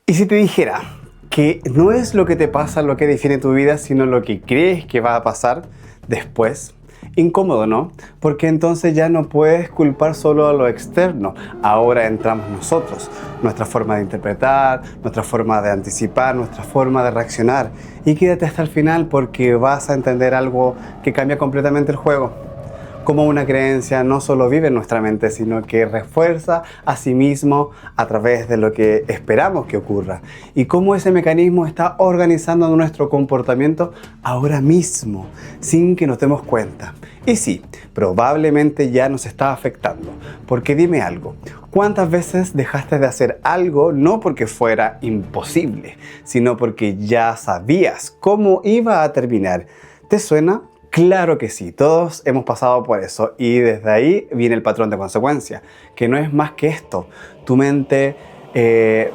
Y si te dijera que no es lo que te pasa lo que define tu vida, sino lo que crees que va a pasar después. Incómodo, ¿no? Porque entonces ya no puedes culpar solo a lo externo. Ahora entramos nosotros, nuestra forma de interpretar, nuestra forma de anticipar, nuestra forma de reaccionar. Y quédate hasta el final porque vas a entender algo que cambia completamente el juego. Como una creencia no solo vive en nuestra mente, sino que refuerza a sí mismo a través de lo que esperamos que ocurra. Y cómo ese mecanismo está organizando nuestro comportamiento ahora mismo, sin que nos demos cuenta. Y sí, probablemente ya nos está afectando. Porque dime algo, ¿cuántas veces dejaste de hacer algo no porque fuera imposible, sino porque ya sabías cómo iba a terminar? ¿Te suena? Claro que sí, todos hemos pasado por eso y desde ahí viene el patrón de consecuencia, que no es más que esto. Tu mente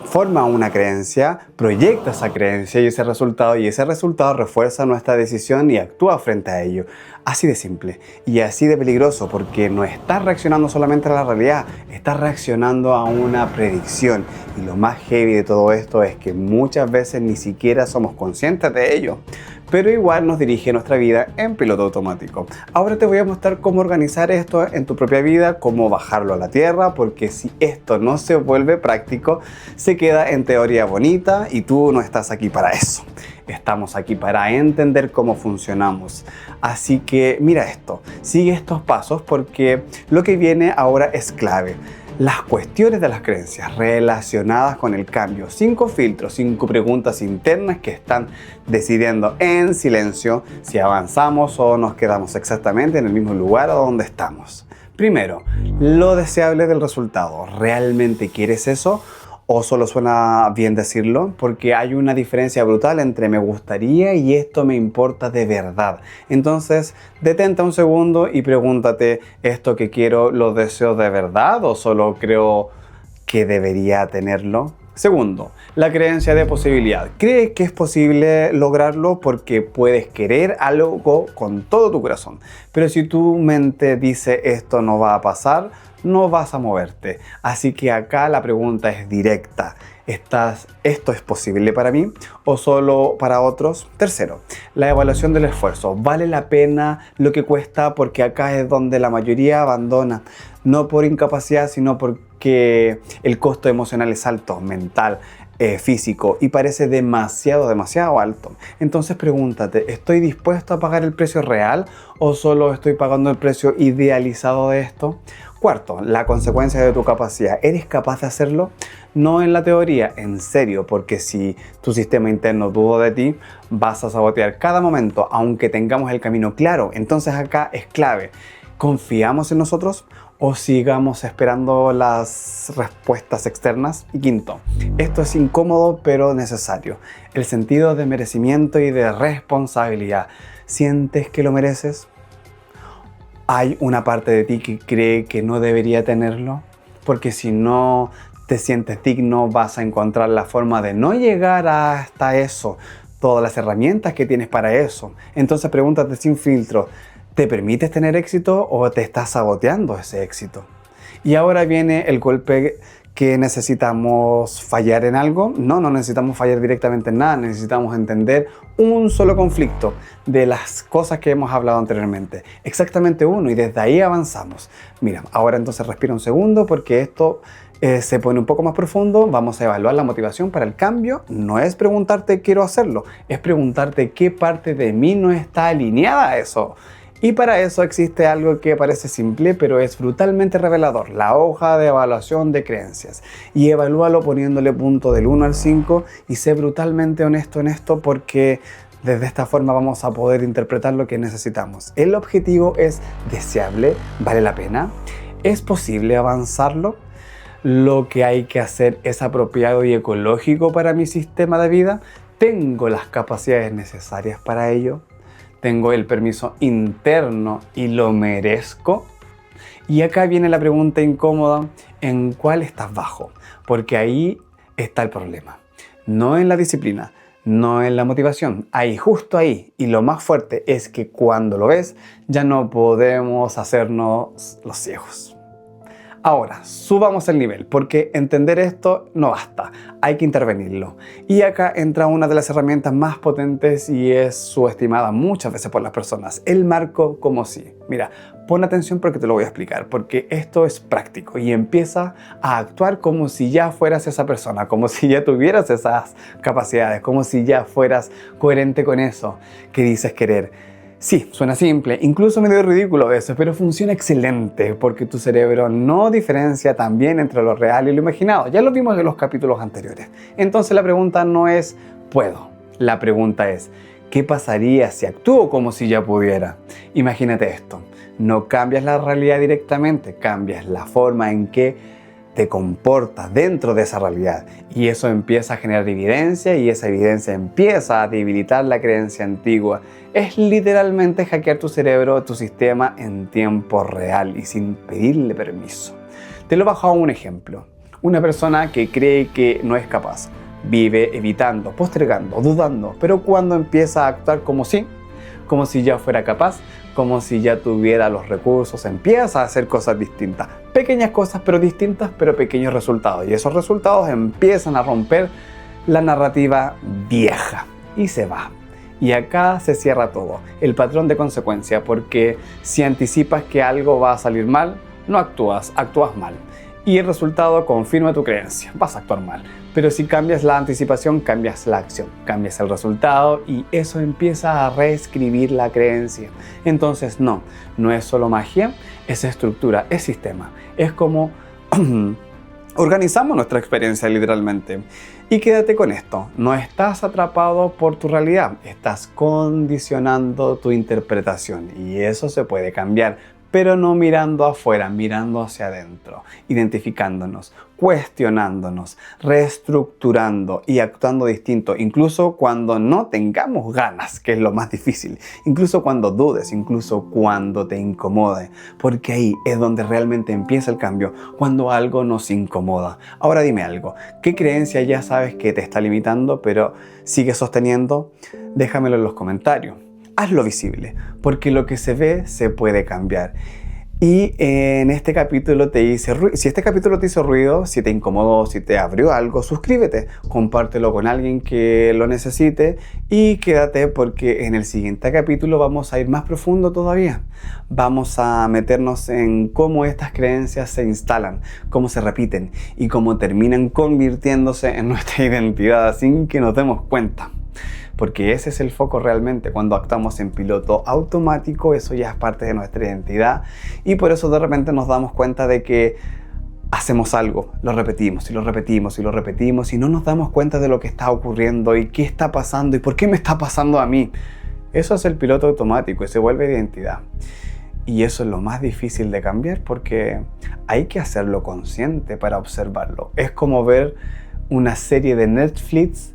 forma una creencia, proyecta esa creencia y ese resultado refuerza nuestra decisión y actúa frente a ello. Así de simple y así de peligroso porque no estás reaccionando solamente a la realidad, estás reaccionando a una predicción. Y lo más heavy de todo esto es que muchas veces ni siquiera somos conscientes de ello, pero igual nos dirige nuestra vida en piloto automático. Ahora te voy a mostrar cómo organizar esto en tu propia vida, cómo bajarlo a la tierra, porque si esto no se vuelve práctico, se queda en teoría bonita y tú no estás aquí para eso. Estamos aquí para entender cómo funcionamos. Así que mira esto, sigue estos pasos porque lo que viene ahora es clave. Las cuestiones de las creencias relacionadas con el cambio. 5 filtros, 5 preguntas internas que están decidiendo en silencio si avanzamos o nos quedamos exactamente en el mismo lugar o donde estamos. Primero, lo deseable del resultado. ¿Realmente quieres eso? ¿O solo suena bien decirlo? Porque hay una diferencia brutal entre me gustaría y esto me importa de verdad. Entonces, detente un segundo y pregúntate, ¿esto que quiero lo deseo de verdad o solo creo que debería tenerlo? Segundo, la creencia de posibilidad. ¿Crees que es posible lograrlo? Porque puedes querer algo con todo tu corazón. Pero si tu mente dice esto no va a pasar, no vas a moverte. Así que acá la pregunta es directa. ¿Esto es posible para mí o solo para otros? Tercero, la evaluación del esfuerzo. ¿Vale la pena lo que cuesta? Porque acá es donde la mayoría abandona. No por incapacidad, sino porque el costo emocional es alto, mental, físico y parece demasiado alto. Entonces pregúntate, ¿estoy dispuesto a pagar el precio real o solo estoy pagando el precio idealizado de esto? Cuarto, la consecuencia de tu capacidad. ¿Eres capaz de hacerlo? No en la teoría, en serio, porque si tu sistema interno duda de ti, vas a sabotear cada momento, aunque tengamos el camino claro. Entonces acá es clave. ¿Confiamos en nosotros o sigamos esperando las respuestas externas? Y quinto, esto es incómodo pero necesario. El sentido de merecimiento y de responsabilidad. ¿Sientes que lo mereces? ¿Hay una parte de ti que cree que no debería tenerlo? Porque si no te sientes digno, vas a encontrar la forma de no llegar hasta eso, todas las herramientas que tienes para eso. Entonces pregúntate sin filtro, ¿te permites tener éxito o te estás saboteando ese éxito? Y ahora viene el golpe que necesitamos fallar en algo. No necesitamos fallar directamente en nada, necesitamos entender un solo conflicto de las cosas que hemos hablado anteriormente. Exactamente uno y desde ahí avanzamos. Mira, ahora entonces respira un segundo porque esto se pone un poco más profundo. Vamos a evaluar la motivación para el cambio. No es preguntarte quiero hacerlo, es preguntarte qué parte de mí no está alineada a eso. Y para eso existe algo que parece simple, pero es brutalmente revelador, la hoja de evaluación de creencias. Y evalúalo poniéndole punto del 1 al 5 y sé brutalmente honesto en esto porque desde esta forma vamos a poder interpretar lo que necesitamos. El objetivo es deseable, vale la pena, es posible avanzarlo, lo que hay que hacer es apropiado y ecológico para mi sistema de vida, tengo las capacidades necesarias para ello. Tengo el permiso interno y lo merezco. Y acá viene la pregunta incómoda, ¿en cuál estás bajo? Porque ahí está el problema. No en la disciplina, no en la motivación, ahí, justo ahí. Y lo más fuerte es que cuando lo ves, ya no podemos hacernos los ciegos. Ahora, subamos el nivel, porque entender esto no basta, hay que intervenirlo. Y acá entra una de las herramientas más potentes y es subestimada muchas veces por las personas, el marco como si. Mira, pon atención porque te lo voy a explicar, porque esto es práctico y empieza a actuar como si ya fueras esa persona, como si ya tuvieras esas capacidades, como si ya fueras coherente con eso que dices querer. Sí, suena simple, incluso medio ridículo a veces, pero funciona excelente porque tu cerebro no diferencia tan bien entre lo real y lo imaginado. Ya lo vimos en los capítulos anteriores. Entonces la pregunta no es ¿puedo? La pregunta es ¿qué pasaría si actúo como si ya pudiera? Imagínate esto, no cambias la realidad directamente, cambias la forma en que te comportas dentro de esa realidad y eso empieza a generar evidencia y esa evidencia empieza a debilitar la creencia antigua. Es literalmente hackear tu cerebro, tu sistema en tiempo real y sin pedirle permiso. Te lo bajo a un ejemplo. Una persona que cree que no es capaz, vive evitando, postergando, dudando, pero cuando empieza a actuar como si ya fuera capaz, como si ya tuviera los recursos, empieza a hacer cosas distintas. Pequeñas cosas, pero distintas, pero pequeños resultados. Y esos resultados empiezan a romper la narrativa vieja y se va. Y acá se cierra todo, el patrón de consecuencia, porque si anticipas que algo va a salir mal, no actúas, actúas mal. Y el resultado confirma tu creencia, vas a actuar mal. Pero si cambias la anticipación, cambias la acción, cambias el resultado y eso empieza a reescribir la creencia. Entonces no es solo magia, es estructura, es sistema. Es como organizamos nuestra experiencia literalmente. Y quédate con esto, no estás atrapado por tu realidad, estás condicionando tu interpretación y eso se puede cambiar, pero no mirando afuera, mirando hacia adentro, identificándonos, cuestionándonos, reestructurando y actuando distinto, incluso cuando no tengamos ganas, que es lo más difícil, incluso cuando dudes, incluso cuando te incomode, porque ahí es donde realmente empieza el cambio, cuando algo nos incomoda. Ahora dime algo, ¿qué creencia ya sabes que te está limitando, pero sigues sosteniendo? Déjamelo en los comentarios. Hazlo visible, porque lo que se ve se puede cambiar. Y en este capítulo te hice ruido. Si este capítulo te hizo ruido, si te incomodó, si te abrió algo, suscríbete, compártelo con alguien que lo necesite y quédate porque en el siguiente capítulo vamos a ir más profundo todavía. Vamos a meternos en cómo estas creencias se instalan, cómo se repiten y cómo terminan convirtiéndose en nuestra identidad sin que nos demos cuenta. Porque ese es el foco realmente, cuando actuamos en piloto automático, eso ya es parte de nuestra identidad y por eso de repente nos damos cuenta de que hacemos algo, lo repetimos y lo repetimos y lo repetimos y no nos damos cuenta de lo que está ocurriendo y qué está pasando y por qué me está pasando a mí. Eso es el piloto automático y se vuelve identidad. Y eso es lo más difícil de cambiar porque hay que hacerlo consciente para observarlo. Es como ver una serie de Netflix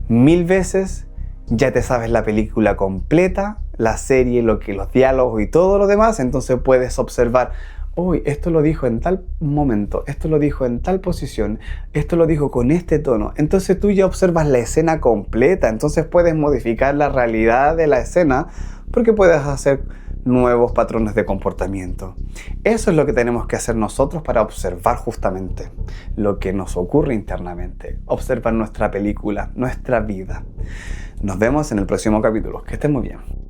1000 veces, ya te sabes la película completa, la serie, los diálogos y todo lo demás, entonces puedes observar, uy, esto lo dijo en tal momento, esto lo dijo en tal posición, esto lo dijo con este tono, entonces tú ya observas la escena completa, entonces puedes modificar la realidad de la escena porque puedes hacer nuevos patrones de comportamiento. Eso es lo que tenemos que hacer nosotros para observar justamente lo que nos ocurre internamente, observar nuestra película, nuestra vida. Nos vemos en el próximo capítulo. Que estén muy bien.